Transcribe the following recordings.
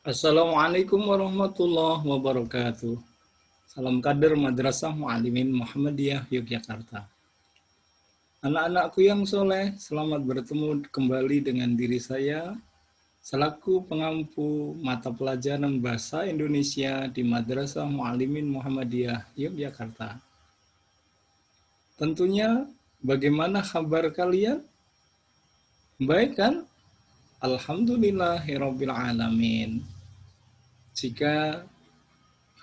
Assalamualaikum warahmatullahi wabarakatuh. Salam kader Madrasah Mu'alimin Muhammadiyah Yogyakarta. Anak-anakku yang soleh, selamat bertemu kembali dengan diri saya selaku pengampu mata pelajaran Bahasa Indonesia di Madrasah Mu'alimin Muhammadiyah Yogyakarta. Tentunya, bagaimana kabar kalian? Baik kan? Alhamdulillahirabbil alamin. Jika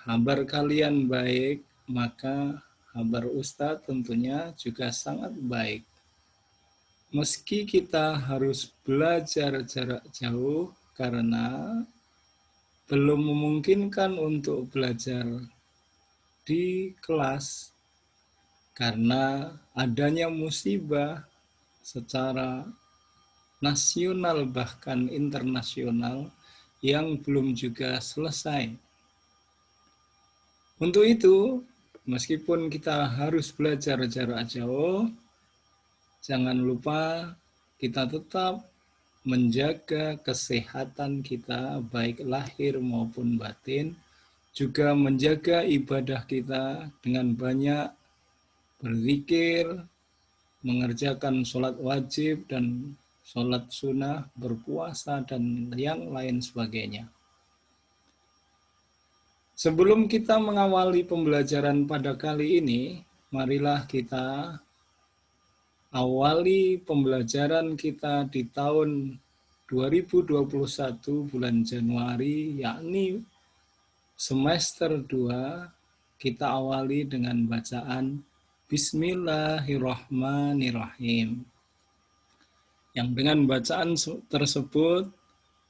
kabar kalian baik, maka kabar Ustadz tentunya juga sangat baik. Meski kita harus belajar jarak jauh karena belum memungkinkan untuk belajar di kelas karena adanya musibah secara nasional bahkan internasional yang belum juga selesai. Untuk itu, meskipun kita harus belajar jarak jauh, jangan lupa kita tetap menjaga kesehatan kita baik lahir maupun batin, juga menjaga ibadah kita dengan banyak berzikir, mengerjakan sholat wajib dan sholat sunnah, berpuasa, dan yang lain sebagainya. Sebelum kita mengawali pembelajaran pada kali ini, marilah kita awali pembelajaran kita di tahun 2021 bulan Januari, yakni semester 2, kita awali dengan bacaan Bismillahirrahmanirrahim. Yang dengan bacaan tersebut,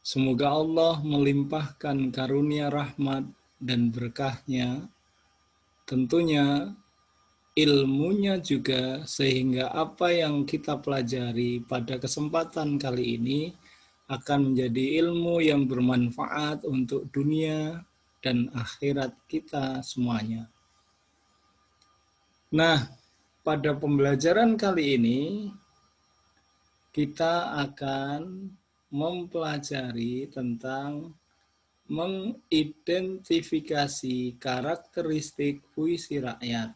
semoga Allah melimpahkan karunia rahmat dan berkahnya, tentunya ilmunya juga, sehingga apa yang kita pelajari pada kesempatan kali ini akan menjadi ilmu yang bermanfaat untuk dunia dan akhirat kita semuanya. Nah, pada pembelajaran kali ini kita akan mempelajari tentang mengidentifikasi karakteristik puisi rakyat.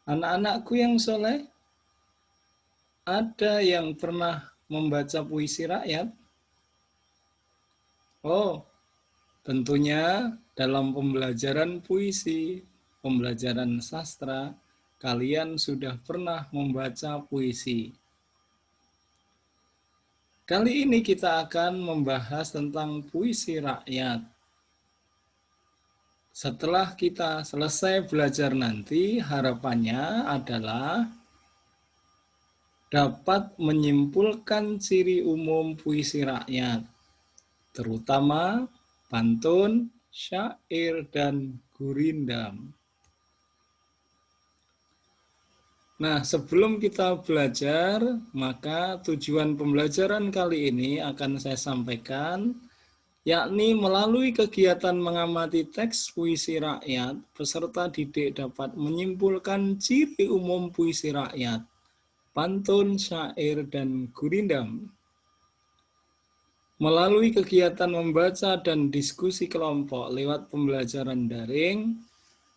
Anak-anakku yang soleh, ada yang pernah membaca puisi rakyat? Oh, tentunya dalam pembelajaran puisi, pembelajaran sastra, kalian sudah pernah membaca puisi. Kali ini kita akan membahas tentang puisi rakyat. Setelah kita selesai belajar nanti, harapannya adalah dapat menyimpulkan ciri umum puisi rakyat, terutama pantun, syair, dan gurindam. Nah, sebelum kita belajar, maka tujuan pembelajaran kali ini akan saya sampaikan, yakni melalui kegiatan mengamati teks puisi rakyat, peserta didik dapat menyimpulkan ciri umum puisi rakyat, pantun, syair, dan gurindam. Melalui kegiatan membaca dan diskusi kelompok lewat pembelajaran daring,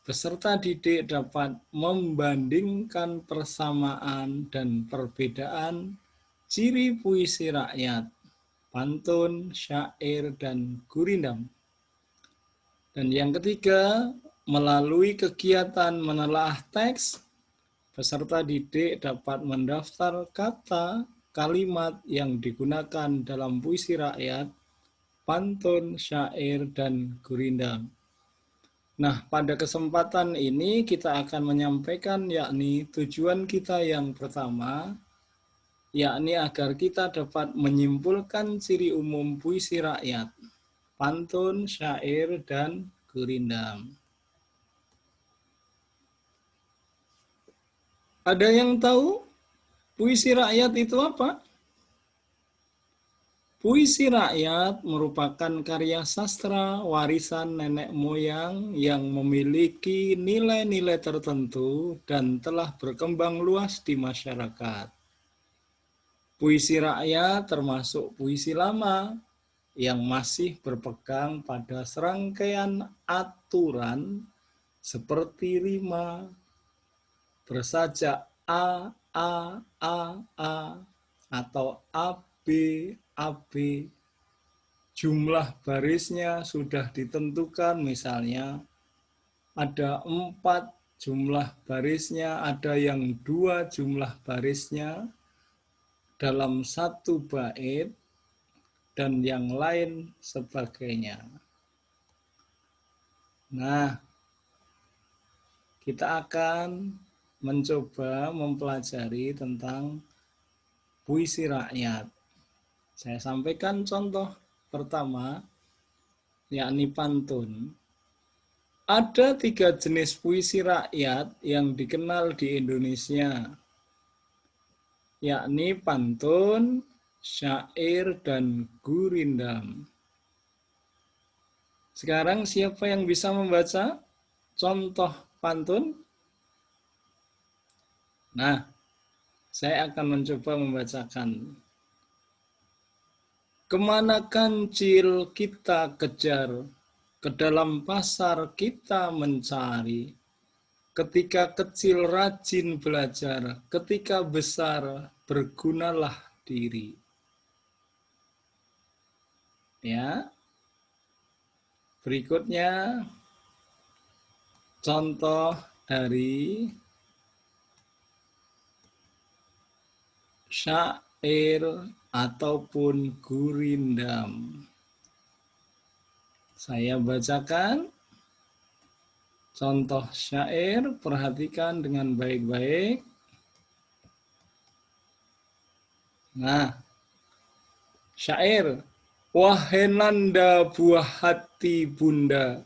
peserta didik dapat membandingkan persamaan dan perbedaan ciri puisi rakyat, pantun, syair, dan gurindam. Dan yang ketiga, melalui kegiatan menelaah teks, peserta didik dapat mendaftar kata, kalimat yang digunakan dalam puisi rakyat, pantun, syair, dan gurindam. Nah, pada kesempatan ini kita akan menyampaikan yakni tujuan kita yang pertama, yakni agar kita dapat menyimpulkan ciri umum puisi rakyat, pantun, syair, dan gurindam. Ada yang tahu puisi rakyat itu apa? Puisi rakyat merupakan karya sastra warisan nenek moyang yang memiliki nilai-nilai tertentu dan telah berkembang luas di masyarakat. Puisi rakyat termasuk puisi lama, yang masih berpegang pada serangkaian aturan seperti rima, bersajak A, atau AB, AB, jumlah barisnya sudah ditentukan, misalnya ada 4 jumlah barisnya, ada yang 2 jumlah barisnya dalam satu bait, dan yang lain sebagainya. Nah, kita akan mencoba mempelajari tentang puisi rakyat. Saya sampaikan contoh pertama, yakni pantun. Ada 3 jenis puisi rakyat yang dikenal di Indonesia, yakni pantun, syair, dan gurindam. Sekarang siapa yang bisa membaca contoh pantun? Nah, saya akan mencoba membacakan. Kemana kancil kita kejar, ke dalam pasar kita mencari. Ketika kecil rajin belajar, ketika besar bergunalah diri. Ya. Berikutnya contoh dari syair ataupun gurindam. Saya bacakan contoh syair, perhatikan dengan baik-baik. Nah, syair. Wahai nanda buah hati bunda,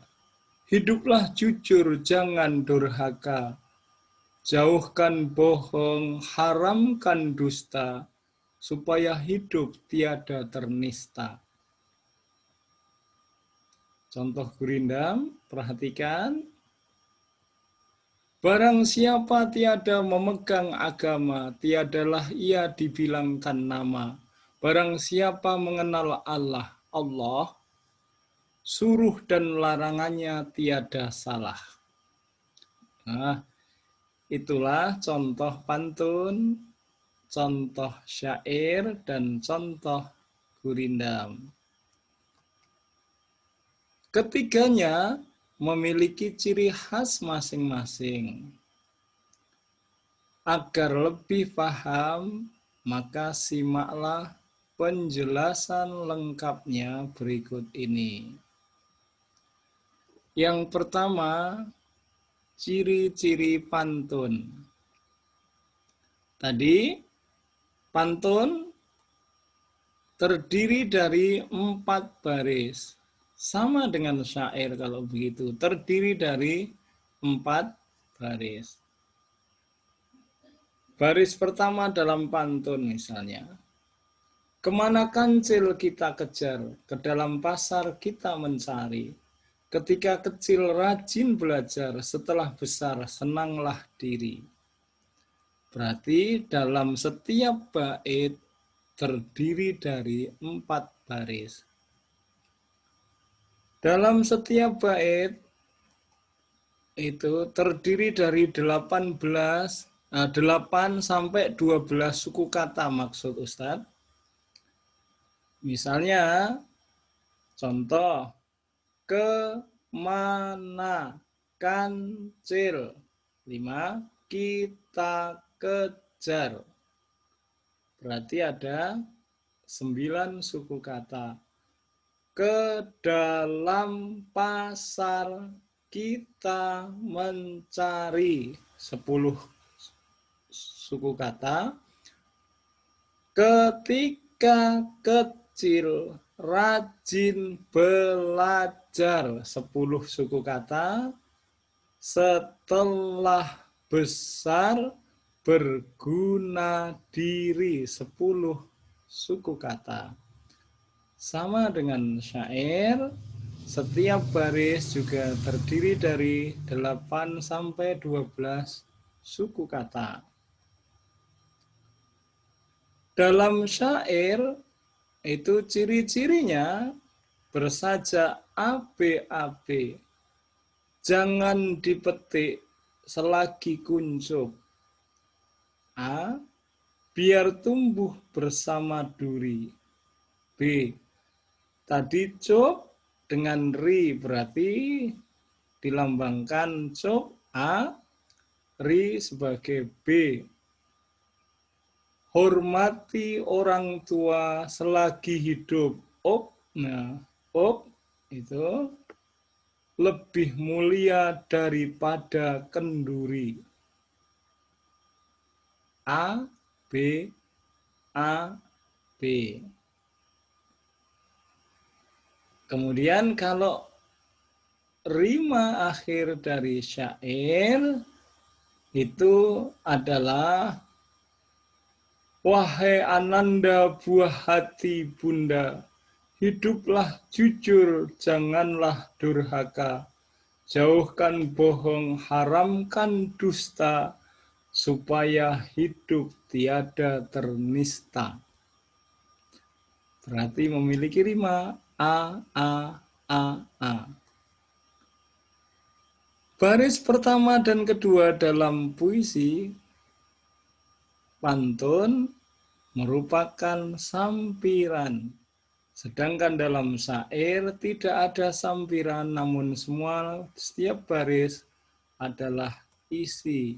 hiduplah jujur jangan durhaka. Jauhkan bohong, haramkan dusta, supaya hidup tiada ternista. Contoh gurindam, perhatikan. Barang siapa tiada memegang agama, tiadalah ia dibilangkan nama. Barang siapa mengenal Allah, Allah, suruh dan larangannya tiada salah. Nah, itulah contoh pantun, contoh syair, dan contoh gurindam. Ketiganya memiliki ciri khas masing-masing. Agar lebih paham, maka simaklah penjelasan lengkapnya berikut ini. Yang pertama, ciri-ciri pantun. Tadi, pantun terdiri dari 4 baris. Sama dengan syair kalau begitu, terdiri dari 4 baris. Baris pertama dalam pantun misalnya. Kemana kancil kita kejar, ke dalam pasar kita mencari. Ketika kecil rajin belajar, setelah besar senanglah diri. Berarti dalam setiap bait terdiri dari 4 baris. Dalam setiap bait itu terdiri dari 8 sampai 12 suku kata maksud Ustadz. Misalnya, contoh, kemana kancil 5 kita kejar. Berarti ada 9 suku kata. Ke dalam pasar kita mencari 10 suku kata. Ketika kecil rajin belajar 10 suku kata. Setelah besar berguna diri 10 suku kata. Sama dengan syair, setiap baris juga terdiri dari 8 sampai 12 suku kata. Dalam syair itu ciri-cirinya bersajak AB-AB. Jangan dipetik selagi kuncup. A. Biar tumbuh bersama duri. B. Tadi cop dengan ri berarti dilambangkan cop A, ri sebagai B. Hormati orang tua selagi hidup. Op, nah, op itu lebih mulia daripada kenduri. A, B, A, B. Kemudian kalau rima akhir dari syair itu adalah wahai ananda buah hati bunda, hiduplah jujur, janganlah durhaka. Jauhkan bohong, haramkan dusta, supaya hidup tiada ternista. Berarti memiliki rima A, A. Baris pertama dan kedua dalam puisi pantun merupakan sampiran. Sedangkan dalam syair tidak ada sampiran, namun setiap baris adalah isi.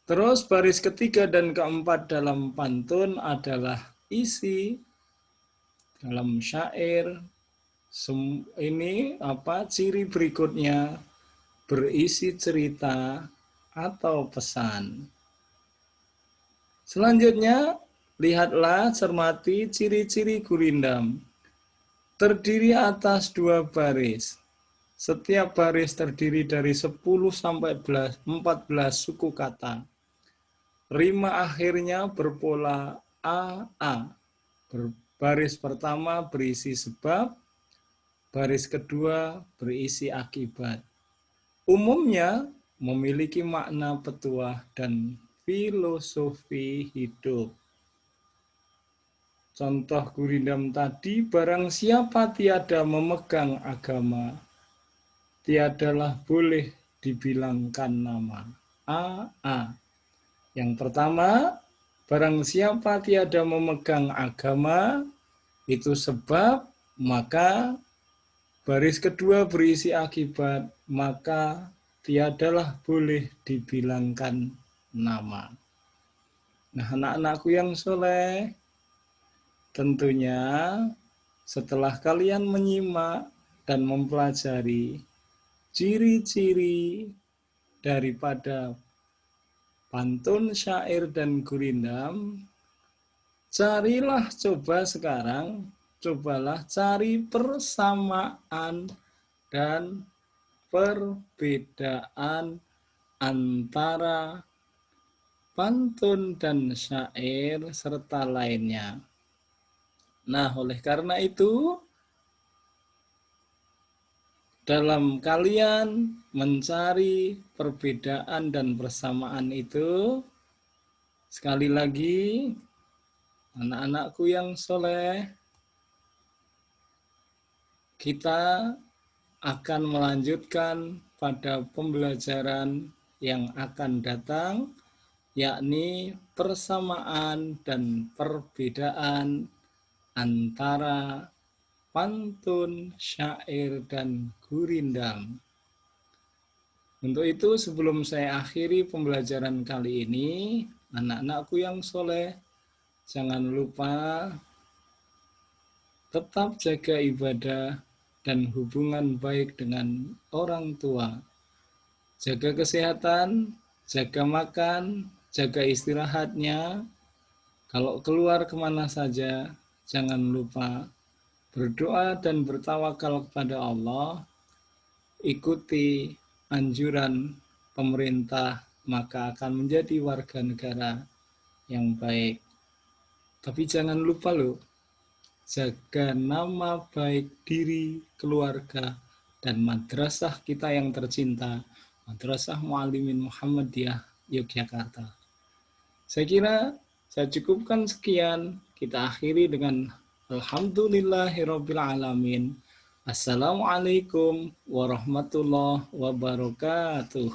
Terus baris ketiga dan keempat dalam pantun adalah isi. Dalam syair ini ciri berikutnya berisi cerita atau pesan. Selanjutnya, lihatlah, cermati ciri-ciri gurindam. Terdiri atas 2 baris. Setiap baris terdiri dari 10 sampai 14 suku kata. Rima akhirnya berpola AA. Baris pertama berisi sebab, baris kedua berisi akibat. Umumnya memiliki makna petuah dan filosofi hidup. Contoh gurindam tadi, barang siapa tiada memegang agama, tiadalah boleh dibilangkan nama. A. Yang pertama, barang siapa tiada memegang agama, itu sebab, maka baris kedua berisi akibat, maka tiadalah boleh dibilangkan nama. Nah, anak-anakku yang soleh, tentunya setelah kalian menyimak dan mempelajari ciri-ciri daripada pantun, syair, dan gurindam, cobalah cari persamaan dan perbedaan antara pantun dan syair serta lainnya. Nah, oleh karena itu, dalam kalian mencari perbedaan dan persamaan itu, sekali lagi, anak-anakku yang soleh, kita akan melanjutkan pada pembelajaran yang akan datang, yakni persamaan dan perbedaan antara pantun, syair, dan gurindam. Untuk itu, sebelum saya akhiri pembelajaran kali ini, anak-anakku yang soleh, jangan lupa tetap jaga ibadah dan hubungan baik dengan orang tua. Jaga kesehatan, jaga makan, jaga istirahatnya. Kalau keluar kemana saja, jangan lupa berdoa dan bertawakal kepada Allah, ikuti anjuran pemerintah, maka akan menjadi warga negara yang baik. Tapi jangan lupa loh, jaga nama baik diri, keluarga, dan madrasah kita yang tercinta, Madrasah Muallimin Muhammadiyah Yogyakarta. Saya kira saya cukupkan sekian, kita akhiri dengan Alhamdulillahirabbil alamin. Assalamualaikum warahmatullahi wabarakatuh.